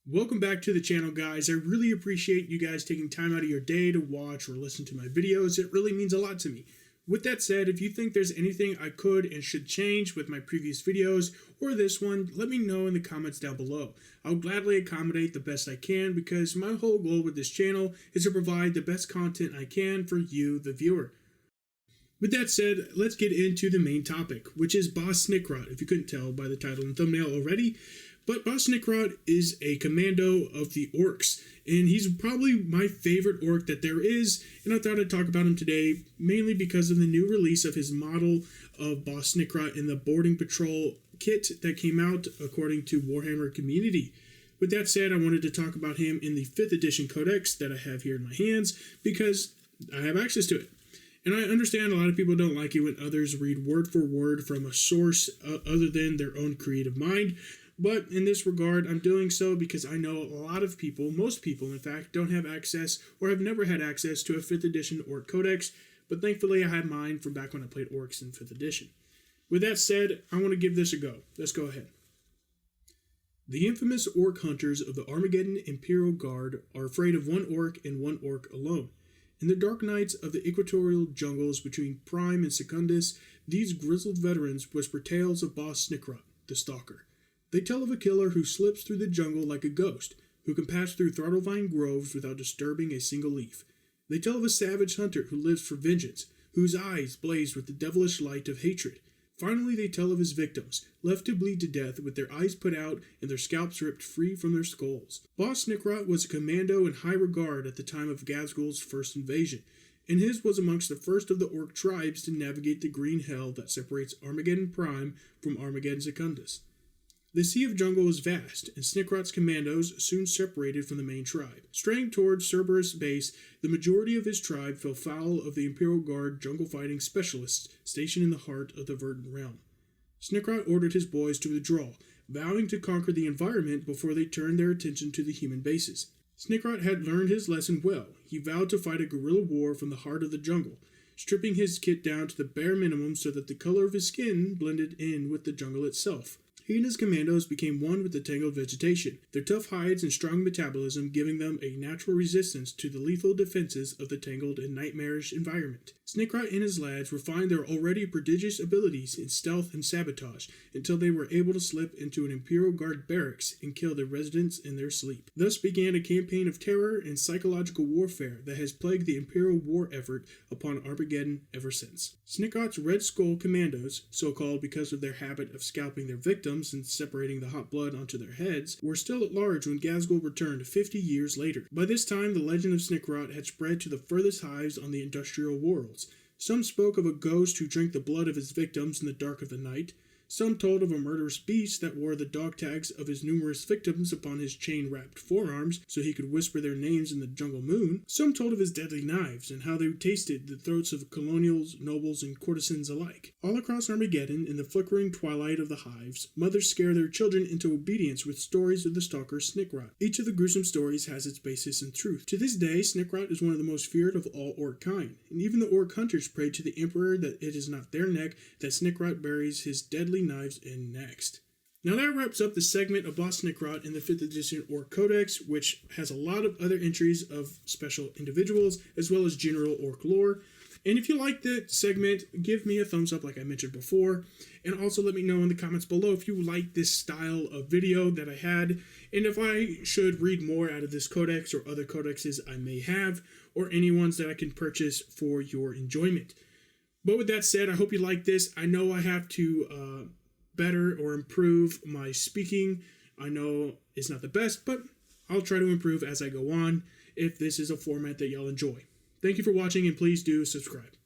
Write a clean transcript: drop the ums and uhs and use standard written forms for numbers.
Welcome back to the channel, guys. I really appreciate you guys taking time out of your day to watch or listen to my videos. It really means a lot to me. With that said, if you think there's anything I could and should change with my previous videos or this one, let me know in the comments down below. I'll gladly accommodate the best I can because my whole goal with this channel is to provide the best content I can for you, the viewer. With that said, let's get into the main topic, which is Boss Snikrot, if you couldn't tell by the title and thumbnail already. But Boss Snikrot is a commando of the orcs, and he's probably my favorite orc that there is, and I thought I'd talk about him today, mainly because of the new release of his model of Boss Snikrot in the Boarding Patrol kit that came out according to Warhammer Community. With that said, I wanted to talk about him in the 5th edition codex that I have here in my hands, because I have access to it. And I understand a lot of people don't like it when others read word for word from a source other than their own creative mind. But in this regard, I'm doing so because I know a lot of people, most people in fact, don't have access or have never had access to a 5th edition Orc Codex, but thankfully I had mine from back when I played Orcs in 5th edition. With that said, I want to give this a go. Let's go ahead. The infamous Orc hunters of the Armageddon Imperial Guard are afraid of one Orc and one Orc alone. In the dark nights of the equatorial jungles between Prime and Secundus, these grizzled veterans whisper tales of Boss Snikrot, the Stalker. They tell of a killer who slips through the jungle like a ghost, who can pass through throttlevine groves without disturbing a single leaf. They tell of a savage hunter who lives for vengeance, whose eyes blaze with the devilish light of hatred. Finally, they tell of his victims, left to bleed to death with their eyes put out and their scalps ripped free from their skulls. Boss Snikrot was a commando in high regard at the time of Ghazghkull's first invasion, and his was amongst the first of the Orc tribes to navigate the green hell that separates Armageddon Prime from Armageddon Secundus. The Sea of Jungle was vast, and Snikrot's commandos soon separated from the main tribe. Straying towards Cerberus base, the majority of his tribe fell foul of the Imperial Guard jungle fighting specialists stationed in the heart of the Verdant Realm. Snikrot ordered his boys to withdraw, vowing to conquer the environment before they turned their attention to the human bases. Snikrot had learned his lesson well. He vowed to fight a guerrilla war from the heart of the jungle, stripping his kit down to the bare minimum so that the color of his skin blended in with the jungle itself. He and his commandos became one with the tangled vegetation, their tough hides and strong metabolism giving them a natural resistance to the lethal defenses of the tangled and nightmarish environment. Snikrot and his lads refined their already prodigious abilities in stealth and sabotage until they were able to slip into an Imperial Guard barracks and kill the residents in their sleep. Thus began a campaign of terror and psychological warfare that has plagued the Imperial war effort upon Armageddon ever since. Snikrot's Red Skull commandos, so called because of their habit of scalping their victims and separating the hot blood onto their heads, were still at large when Ghazghkull returned 50 years later. By this time, the legend of Snikrot had spread to the furthest hives on the industrial worlds. Some spoke of a ghost who drank the blood of his victims in the dark of the night. Some told of a murderous beast that wore the dog tags of his numerous victims upon his chain-wrapped forearms so he could whisper their names in the jungle moon. Some told of his deadly knives and how they tasted the throats of colonials, nobles, and courtesans alike. All across Armageddon, in the flickering twilight of the hives, mothers scare their children into obedience with stories of the stalker Snikrot. Each of the gruesome stories has its basis in truth. To this day, Snikrot is one of the most feared of all Orc kind, and even the Orc hunters pray to the Emperor that it is not their neck that Snikrot buries his deadly knives in next. Now that wraps up the segment of Boss Snikrot in the 5th edition Orc Codex, which has a lot of other entries of special individuals as well as general Orc lore. And if you like the segment, give me a thumbs up like I mentioned before, and also let me know in the comments below if you like this style of video that I had, and if I should read more out of this codex or other codexes I may have, or any ones that I can purchase for your enjoyment. But with that said, I hope you like this. I know I have to better or improve my speaking. I know it's not the best, but I'll try to improve as I go on if this is a format that y'all enjoy. Thank you for watching, and please do subscribe.